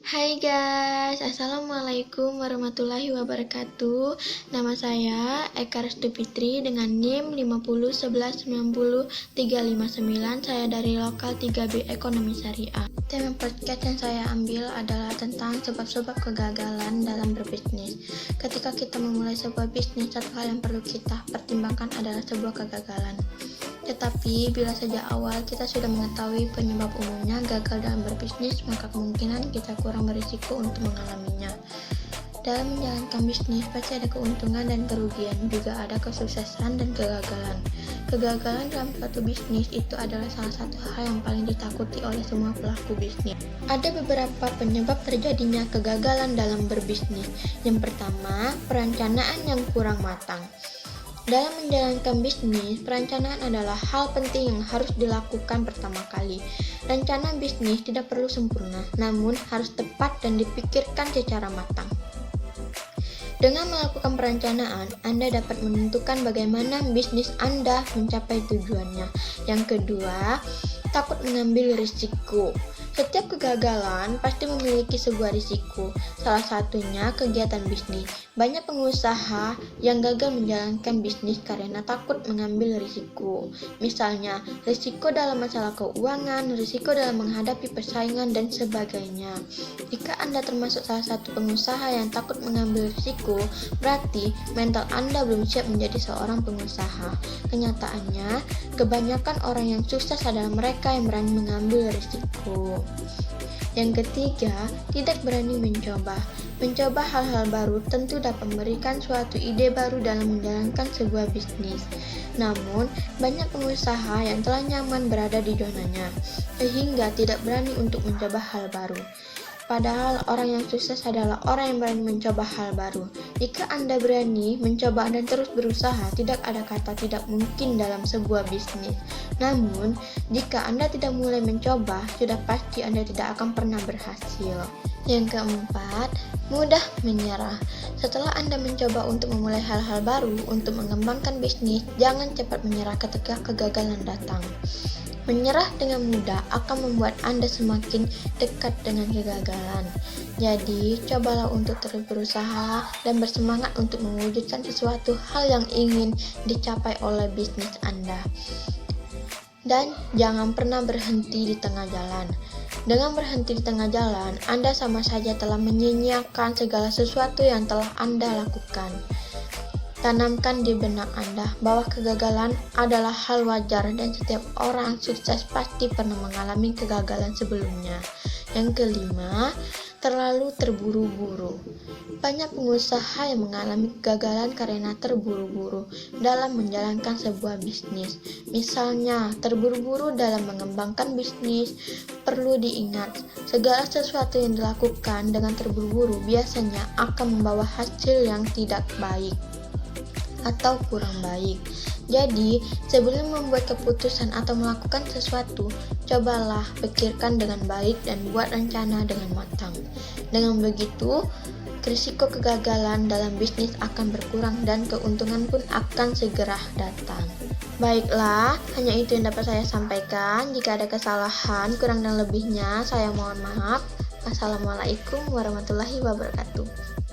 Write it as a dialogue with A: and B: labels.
A: Hai guys, Assalamualaikum warahmatullahi wabarakatuh. Nama saya Eka Restu Fitri dengan NIM 50119039. Saya dari Lokal 3B Ekonomi Syariah. Tema podcast yang saya ambil adalah tentang sebab-sebab kegagalan dalam berbisnis. Ketika kita memulai sebuah bisnis, satu hal yang perlu kita pertimbangkan adalah sebuah kegagalan. Tetapi bila sejak awal kita sudah mengetahui penyebab umumnya gagal dalam berbisnis, maka kemungkinan kita kurang berisiko untuk mengalaminya. Dalam menjalankan bisnis pasti ada keuntungan dan kerugian, juga ada kesuksesan dan kegagalan. Kegagalan dalam suatu bisnis itu adalah salah satu hal yang paling ditakuti oleh semua pelaku bisnis. Ada beberapa penyebab terjadinya kegagalan dalam berbisnis. Yang pertama, perencanaan yang kurang matang. Dalam menjalankan bisnis, perencanaan adalah hal penting yang harus dilakukan pertama kali. Rencana bisnis tidak perlu sempurna, namun harus tepat dan dipikirkan secara matang. Dengan melakukan perencanaan, Anda dapat menentukan bagaimana bisnis Anda mencapai tujuannya. Yang kedua, takut mengambil risiko. Setiap kegagalan pasti memiliki sebuah risiko, salah satunya kegiatan bisnis. Banyak pengusaha yang gagal menjalankan bisnis karena takut mengambil risiko. Misalnya, risiko dalam masalah keuangan, risiko dalam menghadapi persaingan, dan sebagainya. Jika Anda termasuk salah satu pengusaha yang takut mengambil risiko, berarti mental Anda belum siap menjadi seorang pengusaha. Kenyataannya, kebanyakan orang yang sukses adalah mereka yang berani mengambil risiko. Yang ketiga, tidak berani mencoba. Mencoba hal-hal baru tentu dapat memberikan suatu ide baru dalam menjalankan sebuah bisnis. Namun, banyak pengusaha yang telah nyaman berada di zonanya, sehingga tidak berani untuk mencoba hal baru. Padahal orang yang sukses adalah orang yang berani mencoba hal baru. Jika Anda berani mencoba dan terus berusaha, tidak ada kata tidak mungkin dalam sebuah bisnis. Namun, jika Anda tidak mulai mencoba, sudah pasti Anda tidak akan pernah berhasil. Yang keempat, mudah menyerah. Setelah Anda mencoba untuk memulai hal-hal baru untuk mengembangkan bisnis, jangan cepat menyerah ketika kegagalan datang. Menyerah dengan mudah akan membuat Anda semakin dekat dengan kegagalan. Jadi, cobalah untuk terus berusaha dan bersemangat untuk mewujudkan sesuatu hal yang ingin dicapai oleh bisnis Anda. Dan jangan pernah berhenti di tengah jalan. Dengan berhenti di tengah jalan, Anda sama saja telah menyia-nyiakan segala sesuatu yang telah Anda lakukan. Tanamkan di benak Anda bahwa kegagalan adalah hal wajar dan setiap orang sukses pasti pernah mengalami kegagalan sebelumnya. Yang kelima, terlalu terburu-buru. Banyak pengusaha yang mengalami kegagalan karena terburu-buru dalam menjalankan sebuah bisnis. Misalnya, terburu-buru dalam mengembangkan bisnis. Perlu diingat, segala sesuatu yang dilakukan dengan terburu-buru biasanya akan membawa hasil yang tidak baik atau kurang baik. Jadi, sebelum membuat keputusan atau melakukan sesuatu, cobalah pikirkan dengan baik dan buat rencana dengan matang. Dengan begitu, risiko kegagalan dalam bisnis akan berkurang dan keuntungan pun akan segera datang. Baiklah, hanya itu yang dapat saya sampaikan. Jika ada kesalahan, kurang dan lebihnya, saya mohon maaf. Assalamualaikum warahmatullahi wabarakatuh.